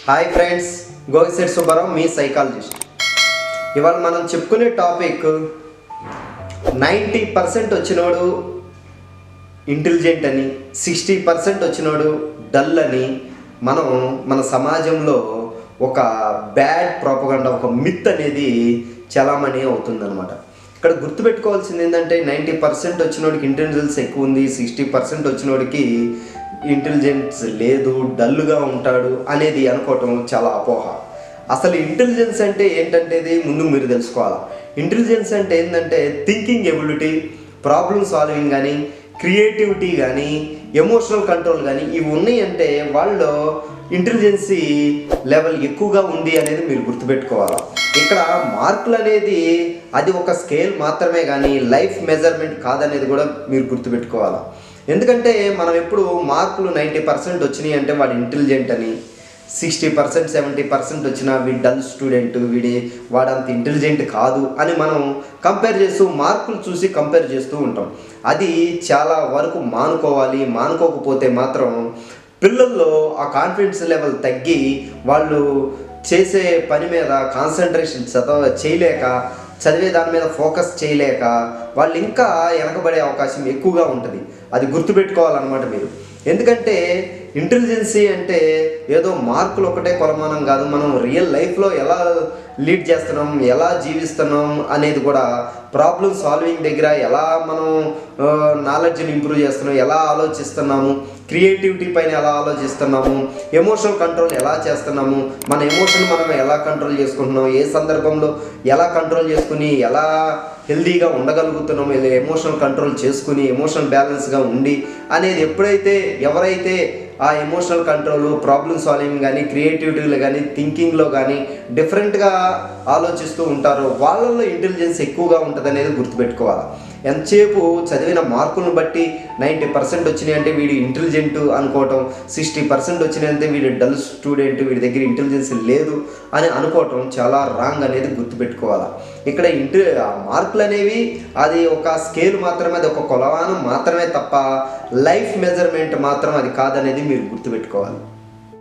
Hi friends, Gogisetti Subbarao మీ psychologist. ఇవాళ మనం చెప్పుకునే టాపిక్ 90% వచ్చినోడు ఇంటెలిజెంట్ అని, 60% వచ్చినోడు డల్ అని మనం మన సమాజంలో ఒక బ్యాడ్ ప్రోపగండా, ఒక మిత్ అనేది చలామణి అవుతుందన్నమాట. ఇక్కడ గుర్తుపెట్టుకోవాల్సింది ఏంటంటే 90% వచ్చినోడికి ఇంటెలిజెన్స్ ఎక్కువ ఉంది, 60% వచ్చినోడికి ఇంటెలిజెన్స్ లేదు, డల్గా ఉంటాడు అనేది అనుకోవటం చాలా అపోహ. అసలు ఇంటెలిజెన్స్ అంటే ఏంటంటే ముందు మీరు తెలుసుకోవాలి. ఇంటెలిజెన్స్ అంటే ఏంటంటే థింకింగ్ ఎబిలిటీ, ప్రాబ్లమ్ సాల్వింగ్ కానీ, క్రియేటివిటీ కానీ, ఎమోషనల్ కంట్రోల్ కానీ ఇవి ఉన్నాయంటే వాళ్ళు ఇంటెలిజెన్సీ లెవెల్ ఎక్కువగా ఉంది అనేది మీరు గుర్తుపెట్టుకోవాలి. ఇక్కడ మార్కులు అనేది అది ఒక స్కేల్ మాత్రమే కానీ లైఫ్ మెజర్మెంట్ కాదనేది కూడా మీరు గుర్తుపెట్టుకోవాలి. ఎందుకంటే మనం ఎప్పుడు మార్కులు 90% వచ్చినాయి అంటే వాడు ఇంటెలిజెంట్ అని, 60% 70% వచ్చినా వీడి డల్ స్టూడెంట్, వాడంత ఇంటెలిజెంట్ కాదు అని మనం కంపేర్ చేస్తూ మార్కులు చూసి కంపేర్ చేస్తూ ఉంటాం. అది చాలా వరకు మానుకోవాలి. మానుకోకపోతే మాత్రం పిల్లల్లో ఆ కాన్ఫిడెన్స్ లెవెల్ తగ్గి వాళ్ళు చేసే పని మీద కాన్సన్ట్రేషన్ చేయలేక, చదివే దాని మీద ఫోకస్ చేయలేక వాళ్ళు ఇంకా వెనకబడే అవకాశం ఎక్కువగా ఉంటుంది. అది గుర్తుపెట్టుకోవాలన్నమాట మీరు. ఎందుకంటే ఇంటెలిజెన్సీ అంటే ఏదో మార్కులు ఒకటే కొలమానం కాదు. మనం రియల్ లైఫ్లో ఎలా లీడ్ చేస్తున్నాం, ఎలా జీవిస్తున్నాం అనేది కూడా, ప్రాబ్లమ్ సాల్వింగ్ దగ్గర ఎలా మనం నాలెడ్జ్ని ఇంప్రూవ్ చేస్తున్నాం, ఎలా ఆలోచిస్తున్నాము, క్రియేటివిటీ పైన ఎలా ఆలోచిస్తున్నాము, ఎమోషనల్ కంట్రోల్ ఎలా చేస్తున్నాము, మన ఎమోషన్ మనం ఎలా కంట్రోల్ చేసుకుంటున్నాం, ఏ సందర్భంలో ఎలా కంట్రోల్ చేసుకుని ఎలా హెల్దీగా ఉండగలుగుతున్నాం, ఎమోషనల్ కంట్రోల్ చేసుకుని ఎమోషనల్ బ్యాలెన్స్గా ఉండి అనేది ఎవరైతే ఆ ఎమోషనల్ కంట్రోల్, ప్రాబ్లమ్ సాల్వింగ్ కానీ, క్రియేటివిటీలో కానీ, థింకింగ్లో కానీ డిఫరెంట్గా ఆలోచిస్తూ ఉంటారో వాళ్ళల్లో ఇంటెలిజెన్స్ ఎక్కువగా ఉంటుంది అనేది గుర్తుపెట్టుకోవాలి. ఎంతసేపు చదివిన మార్కులను బట్టి 90% వచ్చినాయి అంటే వీడి ఇంటెలిజెంట్ అనుకోవటం, 60% వచ్చినాయంటే వీడి డల్ స్టూడెంట్, వీడి దగ్గర ఇంటెలిజెన్స్ లేదు అని అనుకోవటం చాలా రాంగ్ అనేది గుర్తుపెట్టుకోవాలి. ఇక్కడ మార్కులు అనేవి అది ఒక స్కేల్ మాత్రమే, అది ఒక కొలమానం మాత్రమే తప్ప లైఫ్ మెజర్మెంట్ మాత్రం అది కాదనేది మీరు గుర్తుపెట్టుకోవాలి.